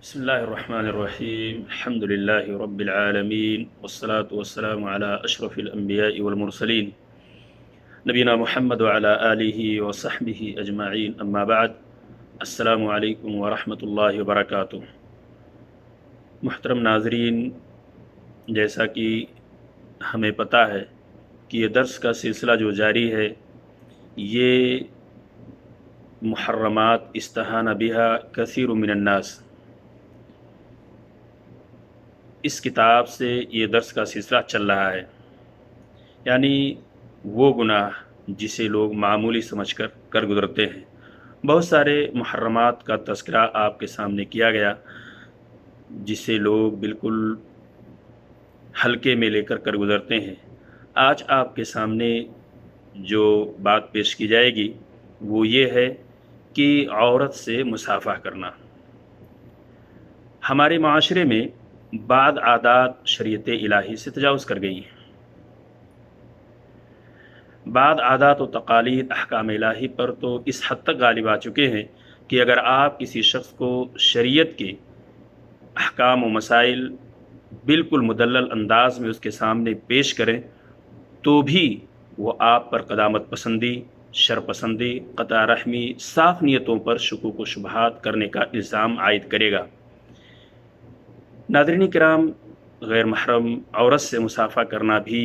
بسم الله الرحمن الرحيم الحمد لله رب العالمين والصلاة والسلام على أشرف الأنبياء والمرسلين نبينا محمد وعلى آله وصحبه أجمعين أما بعد السلام عليكم ورحمة الله وبركاته۔ محترم ناظرین، جیسا کہ ہمیں پتہ ہے کہ یہ درس کا سلسلہ جو جاری ہے یہ محرمات استہان بها کثیر من الناس، اس کتاب سے یہ درس کا سلسلہ چل رہا ہے، یعنی وہ گناہ جسے لوگ معمولی سمجھ کر گزرتے ہیں۔ بہت سارے محرمات کا تذکرہ آپ کے سامنے کیا گیا جسے لوگ بالکل ہلکے میں لے کر گزرتے ہیں۔ آج آپ کے سامنے جو بات پیش کی جائے گی وہ یہ ہے کہ عورت سے مصافحہ کرنا۔ ہمارے معاشرے میں بعض عادات شریعت الہی سے تجاوز کر گئی ہیں، بعض عادات و تقالید احکام الہی پر تو اس حد تک غالب آ چکے ہیں کہ اگر آپ کسی شخص کو شریعت کے احکام و مسائل بالکل مدلل انداز میں اس کے سامنے پیش کریں تو بھی وہ آپ پر قدامت پسندی، شر پسندی، قطع رحمی، صاف نیتوں پر شکوک و شبہات کرنے کا الزام عائد کرے گا۔ ناظرین کرام، غیر محرم عورت سے مصافحہ کرنا بھی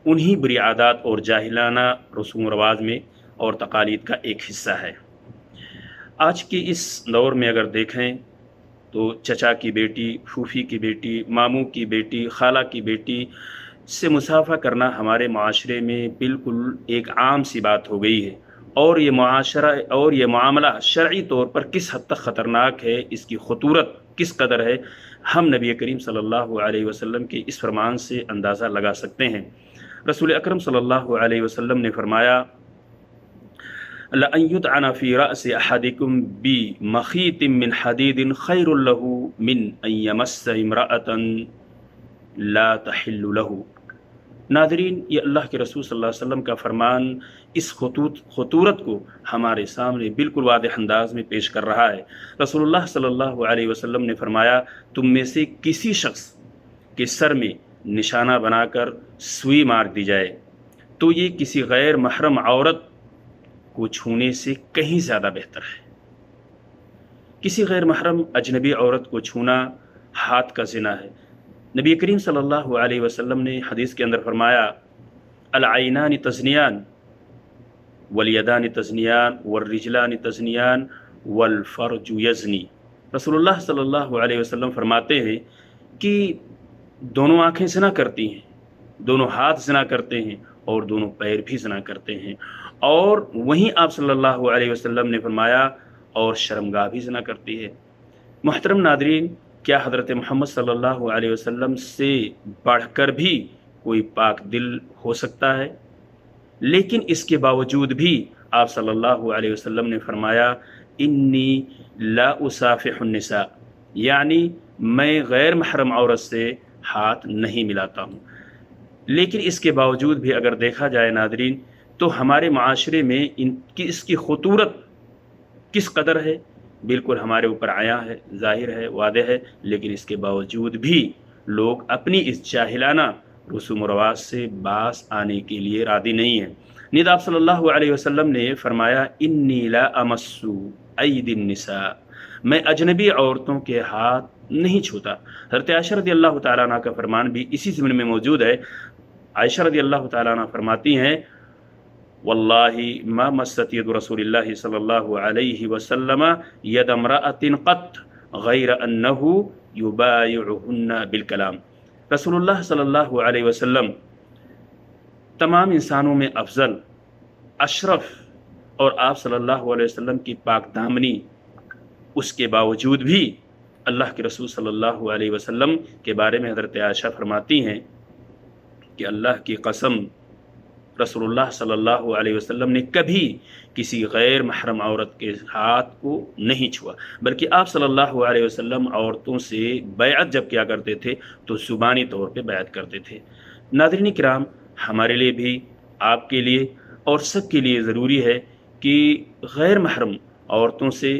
انہی بری عادات اور جاہلانہ رسوم و رواج میں اور تقالید کا ایک حصہ ہے۔ آج کے اس دور میں اگر دیکھیں تو چچا کی بیٹی، پھوپھی کی بیٹی، ماموں کی بیٹی، خالہ کی بیٹی سے مصافحہ کرنا ہمارے معاشرے میں بالکل ایک عام سی بات ہو گئی ہے، اور یہ معاشرہ اور یہ معاملہ شرعی طور پر کس حد تک خطرناک ہے، اس کی خطورت کس قدر ہے، ہم نبی کریم صلی اللہ علیہ وسلم کے اس فرمان سے اندازہ لگا سکتے ہیں۔ رسول اکرم صلی اللہ علیہ وسلم نے فرمایا، لَأَن يُطْعَنَ فِي رَأْسِ أَحَدِكُمْ بِمَخِيطٍ مِّنْ حَدِيدٍ خَيْرٌ لَهُ مِنْ أَن يَمَسَّ امْرَأَةً لَا تَحِلُّ لَهُ۔ ناظرین، یہ اللہ کے رسول صلی اللہ علیہ وسلم کا فرمان اس خطورت کو ہمارے سامنے بالکل واضح انداز میں پیش کر رہا ہے۔ رسول اللہ صلی اللہ علیہ وسلم نے فرمایا، تم میں سے کسی شخص کے سر میں نشانہ بنا کر سوئی مار دی جائے تو یہ کسی غیر محرم عورت کو چھونے سے کہیں زیادہ بہتر ہے۔ کسی غیر محرم اجنبی عورت کو چھونا ہاتھ کا زنا ہے۔ نبی کریم صلی اللہ علیہ وسلم نے حدیث کے اندر فرمایا، العینان تزنیان والیدان تزنیان والرجلان تزنیان والفرج یزنی۔ رسول اللہ صلی اللہ علیہ وسلم فرماتے ہیں کہ دونوں آنکھیں زنا کرتی ہیں، دونوں ہاتھ زنا کرتے ہیں اور دونوں پیر بھی زنا کرتے ہیں، اور وہیں آپ صلی اللہ علیہ وسلم نے فرمایا اور شرمگاہ بھی زنا کرتی ہے۔ محترم ناظرین، کیا حضرت محمد صلی اللہ علیہ وسلم سے بڑھ کر بھی کوئی پاک دل ہو سکتا ہے؟ لیکن اس کے باوجود بھی آپ صلی اللہ علیہ وسلم نے فرمایا، انی لا اصافح النساء، یعنی میں غیر محرم عورت سے ہاتھ نہیں ملاتا ہوں۔ لیکن اس کے باوجود بھی اگر دیکھا جائے ناظرین تو ہمارے معاشرے میں اس کی خطورت کس قدر ہے بالکل ہمارے اوپر عیاں ہے، ظاہر ہے، واضح ہے، لیکن اس کے باوجود بھی لوگ اپنی اس جاہلانہ رسوم و رواج سے باز آنے کے لیے راضی نہیں ہیں۔ نیز آپ صلی اللہ علیہ وسلم نے فرمایا، انی لا امسو ایدی النساء، میں اجنبی عورتوں کے ہاتھ نہیں چھوتا۔ حضرت عائشہ رضی اللہ تعالیٰ عنہ کا فرمان بھی اسی ضمن میں موجود ہے۔ عائشہ رضی اللہ تعالیٰ عنہ فرماتی ہیں، واللہ ما مست ید رسول اللہ صلی اللہ علیہ وسلم ید امرأۃ قط غیر انہ یبایعہن بالکلام۔ رسول اللہ صلی اللہ علیہ وسلم تمام انسانوں میں افضل، اشرف، اور آپ صلی اللہ علیہ وسلم کی پاک دامنی، اس کے باوجود بھی اللہ کے رسول صلی اللہ علیہ وسلم کے بارے میں حضرت عائشہ فرماتی ہیں کہ اللہ کی قسم، رسول اللہ صلی اللہ علیہ وسلم نے کبھی کسی غیر محرم عورت کے ہاتھ کو نہیں چھوا، بلکہ آپ صلی اللہ علیہ وسلم عورتوں سے بیعت جب کیا کرتے تھے تو زبانی طور پہ بیعت کرتے تھے۔ ناظرین کرام، ہمارے لیے بھی، آپ کے لیے اور سب کے لیے ضروری ہے کہ غیر محرم عورتوں سے